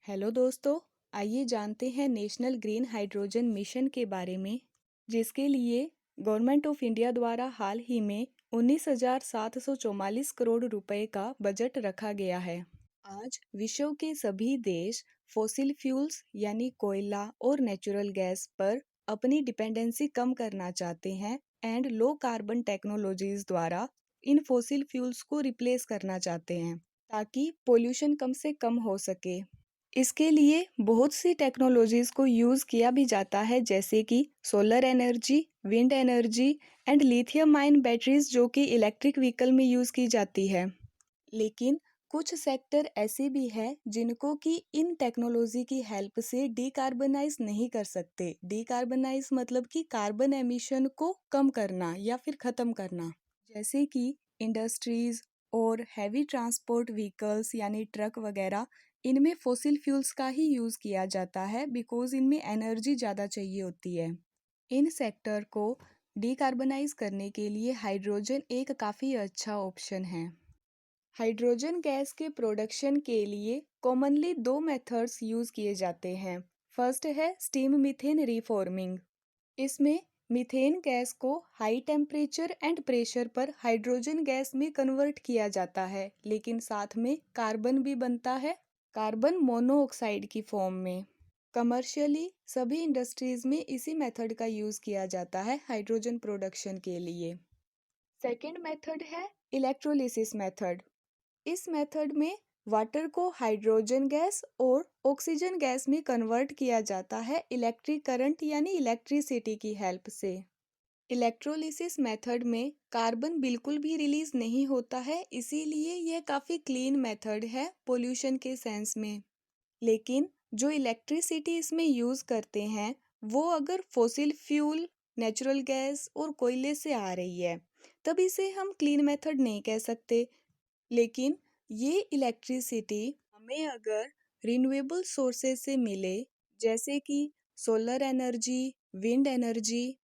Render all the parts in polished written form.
Hello दोस्तों, आइए जानते हैं नेशनल ग्रीन हाइड्रोजन मिशन के बारे में, जिसके लिए गवर्नमेंट ऑफ इंडिया द्वारा हाल ही में 19,744 करोड़ रुपए का बजट रखा गया है। आज विश्व के सभी देश फॉसिल फ्यूल्स यानी कोयला और नेचुरल गैस पर अपनी डिपेंडेंसी कम करना चाहते हैं एंड लो कार्बन टेक्नोलॉजीज द्वारा इन फॉसिल फ्यूल्स को रिप्लेस करना चाहते हैं ताकि पोल्यूशन कम से कम हो सके। इसके लिए बहुत सी टेक्नोलॉजीज को यूज किया भी जाता है, जैसे कि solar energy, wind energy and lithium ion batteries, जो कि इलेक्ट्रिक व्हीकल में यूज की जाती है। लेकिन कुछ सेक्टर ऐसे भी हैं जिनको कि इन टेक्नोलॉजी की हेल्प से डीकार्बनाइज नहीं कर सकते। डीकार्बनाइज मतलब कि कार्बन एमिशन को कम करना या फिर खत्म करना, जैसे कि इंडस्ट्रीज और हैवी ट्रांसपोर्ट व्हीकल्स यानी ट्रक वगैरह। इनमें फॉसिल फ्यूल्स का ही यूज किया जाता है बिकॉज इनमें एनर्जी ज़्यादा चाहिए होती है। इन सेक्टर को डीकार्बनाइज करने के लिए हाइड्रोजन एक काफ़ी अच्छा ऑप्शन है। हाइड्रोजन गैस के प्रोडक्शन के लिए कॉमनली दो मेथड्स यूज किए जाते हैं। फर्स्ट है स्टीम मीथेन रीफॉर्मिंग। इसमें मीथेन गैस को हाई टेम्परेचर एंड प्रेशर पर हाइड्रोजन गैस में कन्वर्ट किया जाता है, लेकिन साथ में कार्बन भी बनता है, कार्बन मोनोऑक्साइड की फॉर्म में। कमर्शियली सभी इंडस्ट्रीज में इसी मेथड का यूज किया जाता है हाइड्रोजन प्रोडक्शन के लिए। सेकेंड मेथड है इलेक्ट्रोलिसिस मेथड। इस मेथड में वाटर को हाइड्रोजन गैस और ऑक्सीजन गैस में कन्वर्ट किया जाता है इलेक्ट्रिक करंट यानी इलेक्ट्रिसिटी की हेल्प से। इलेक्ट्रोलिसिस मेथड में कार्बन बिल्कुल भी रिलीज नहीं होता है, इसीलिए यह काफ़ी क्लीन मेथड है पोल्यूशन के सेंस में। लेकिन जो इलेक्ट्रिसिटी इसमें यूज़ करते हैं वो अगर फॉसिल फ्यूल, नेचुरल गैस और कोयले से आ रही है, तब इसे हम क्लीन मेथड नहीं कह सकते। लेकिन ये इलेक्ट्रिसिटी हमें अगर रिन्यूएबल सोर्सेज से मिले, जैसे कि सोलर एनर्जी, विंड एनर्जी,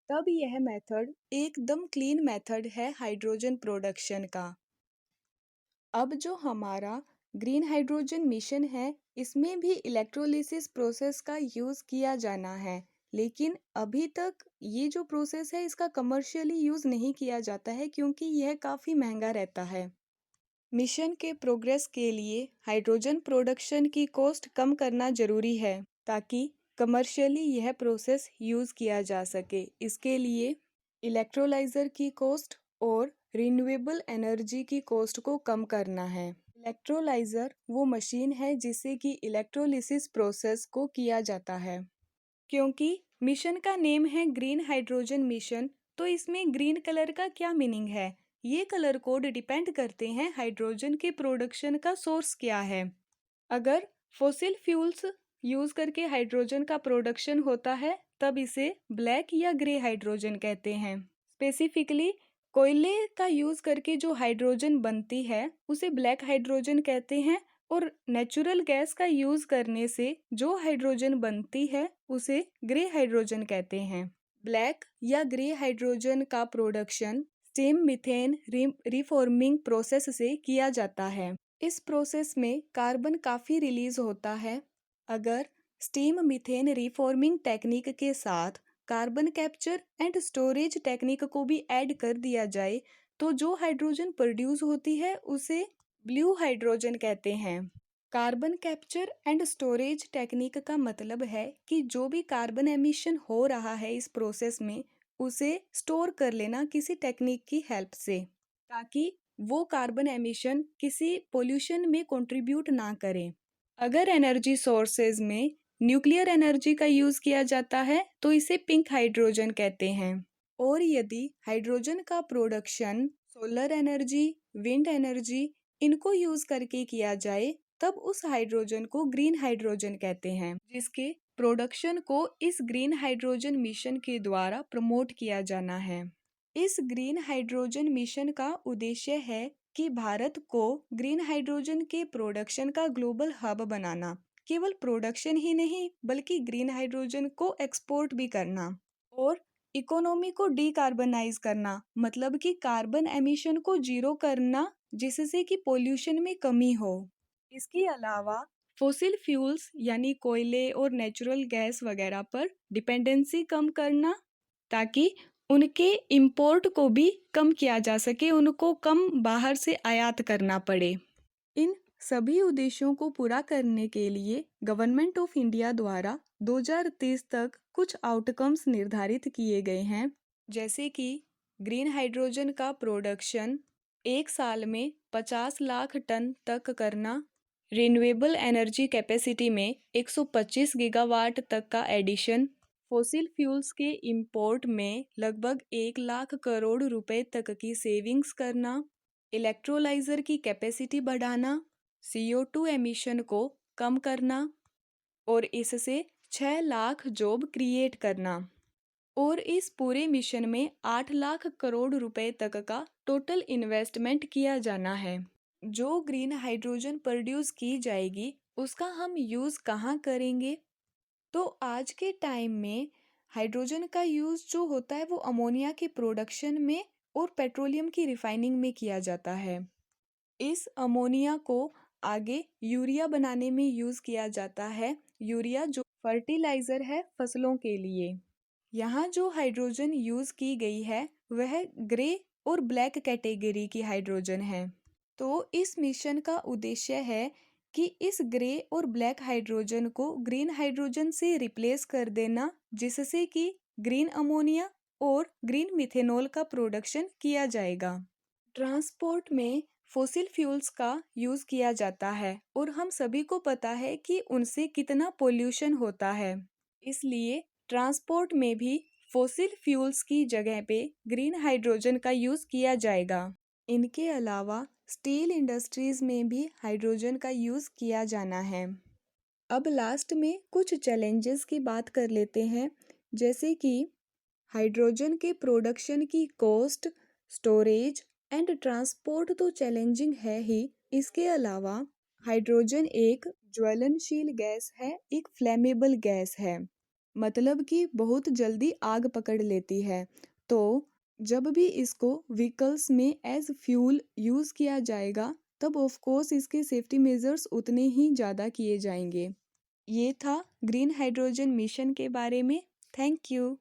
तब यह मेथड एकदम क्लीन मेथड है हाइड्रोजन प्रोडक्शन का। अब जो हमारा ग्रीन हाइड्रोजन मिशन है, इसमें भी इलेक्ट्रोलिसिस प्रोसेस का यूज़ किया जाना है, लेकिन अभी तक ये जो प्रोसेस है इसका कमर्शियली यूज़ नहीं किया जाता है क्योंकि यह काफ़ी महंगा रहता है। मिशन के प्रोग्रेस के लिए हाइड्रोजन प्रोडक्शन की कॉस्ट कम करना जरूरी है ताकि कमर्शियली यह प्रोसेस यूज़ किया जा सके। इसके लिए इलेक्ट्रोलाइज़र की कॉस्ट और रिन्यूएबल एनर्जी की कॉस्ट को कम करना है। इलेक्ट्रोलाइज़र वो मशीन है जिससे कि इलेक्ट्रोलिसिस प्रोसेस को किया जाता है। क्योंकि मिशन का नेम है ग्रीन हाइड्रोजन मिशन, तो इसमें ग्रीन कलर का क्या मीनिंग है? ये कलर कोड डिपेंड करते हैं हाइड्रोजन के प्रोडक्शन का सोर्स क्या है। अगर फॉसिल फ्यूल्स यूज करके हाइड्रोजन का प्रोडक्शन होता है तब इसे ब्लैक या ग्रे हाइड्रोजन कहते हैं। स्पेसिफिकली कोयले का यूज करके जो हाइड्रोजन बनती है उसे ब्लैक हाइड्रोजन कहते हैं, और नेचुरल गैस का यूज करने से जो हाइड्रोजन बनती है उसे ग्रे हाइड्रोजन कहते हैं। ब्लैक या ग्रे हाइड्रोजन का production steam methane reforming process से किया जाता है। इस प्रोसेस में कार्बन काफ़ी रिलीज होता है। अगर स्टीम मीथेन रिफॉर्मिंग टेक्निक के साथ carbon capture and storage technique को भी ऐड कर दिया जाए तो जो हाइड्रोजन प्रोड्यूस होती है उसे ब्लू हाइड्रोजन कहते हैं। Carbon capture and storage technique का मतलब है कि जो भी कार्बन एमिशन हो रहा है इस प्रोसेस में उसे स्टोर कर लेना किसी टेक्निक की हेल्प से, ताकि वो कार्बन एमिशन किसी पोल्यूशन में कंट्रीब्यूट ना करें। अगर एनर्जी सोर्सेज में न्यूक्लियर एनर्जी का यूज किया जाता है तो इसे पिंक हाइड्रोजन कहते हैं। और यदि हाइड्रोजन का production solar energy, wind energy इनको यूज करके किया जाए तब उस हाइड्रोजन को ग्रीन हाइड्रोजन कहते हैं, जिसके प्रोडक्शन को इस ग्रीन हाइड्रोजन मिशन के द्वारा प्रमोट किया जाना है। इस ग्रीन हाइड्रोजन मिशन का उद्देश्य है कि भारत को ग्रीन हाइड्रोजन के प्रोडक्शन का ग्लोबल हब बनाना। केवल प्रोडक्शन ही नहीं बल्कि ग्रीन हाइड्रोजन को एक्सपोर्ट भी करना और इकोनॉमी को डीकार्बनाइज करना, मतलब कि कार्बन एमिशन को जीरो करना जिससे कि पोल्यूशन में कमी हो। इसके अलावा फोसिल फ्यूल्स यानी कोयले और नेचुरल गैस वगैरह पर डिपेंडेंसी कम करना, ताकि उनके इंपोर्ट को भी कम किया जा सके, उनको कम बाहर से आयात करना पड़े। इन सभी उद्देश्यों को पूरा करने के लिए गवर्नमेंट ऑफ इंडिया द्वारा 2030 तक कुछ आउटकम्स निर्धारित किए गए हैं, जैसे कि ग्रीन हाइड्रोजन का प्रोडक्शन एक साल में 50 लाख टन तक करना, रिन्यूएबल एनर्जी कैपेसिटी में 125 गीगावाट तक का एडिशन, फोसिल फ्यूल्स के इंपोर्ट में लगभग 1 लाख करोड़ रुपए तक की सेविंग्स करना, इलेक्ट्रोलाइजर की कैपेसिटी बढ़ाना, CO2 एमिशन को कम करना और इससे 6 लाख जॉब क्रिएट करना। और इस पूरे मिशन में 8 लाख करोड़ रुपए तक का टोटल इन्वेस्टमेंट किया जाना है। जो ग्रीन हाइड्रोजन प्रोड्यूस की जाएगी उसका हम यूज़ कहाँ करेंगे? तो आज के टाइम में हाइड्रोजन का यूज़ जो होता है वो अमोनिया के प्रोडक्शन में और पेट्रोलियम की रिफाइनिंग में किया जाता है। इस अमोनिया को आगे यूरिया बनाने में यूज़ किया जाता है, यूरिया जो फर्टिलाइज़र है फसलों के लिए। यहाँ जो हाइड्रोजन यूज़ की गई है वह ग्रे और ब्लैक कैटेगरी की हाइड्रोजन है। तो इस मिशन का उद्देश्य है कि इस ग्रे और ब्लैक हाइड्रोजन को ग्रीन हाइड्रोजन से रिप्लेस कर देना, जिससे कि ग्रीन अमोनिया और ग्रीन मिथेनॉल का प्रोडक्शन किया जाएगा। ट्रांसपोर्ट में फोसिल फ्यूल्स का यूज़ किया जाता है और हम सभी को पता है कि उनसे कितना पोल्यूशन होता है। इसलिए ट्रांसपोर्ट में भी फोसिल फ्यूल्स की जगह पे ग्रीन हाइड्रोजन का यूज़ किया जाएगा। इनके अलावा स्टील इंडस्ट्रीज़ में भी हाइड्रोजन का यूज़ किया जाना है। अब लास्ट में कुछ चैलेंजेस की बात कर लेते हैं, जैसे कि हाइड्रोजन के प्रोडक्शन की कॉस्ट, स्टोरेज एंड ट्रांसपोर्ट तो चैलेंजिंग है ही। इसके अलावा हाइड्रोजन एक ज्वलनशील गैस है, एक फ्लेमेबल गैस है, मतलब कि बहुत जल्दी आग पकड़ लेती है। तो जब भी इसको व्हीकल्स में एज फ्यूल यूज़ किया जाएगा तब ऑफ कोर्स इसके सेफ्टी मेजर्स उतने ही ज़्यादा किए जाएंगे। ये था ग्रीन हाइड्रोजन मिशन के बारे में। Thank you.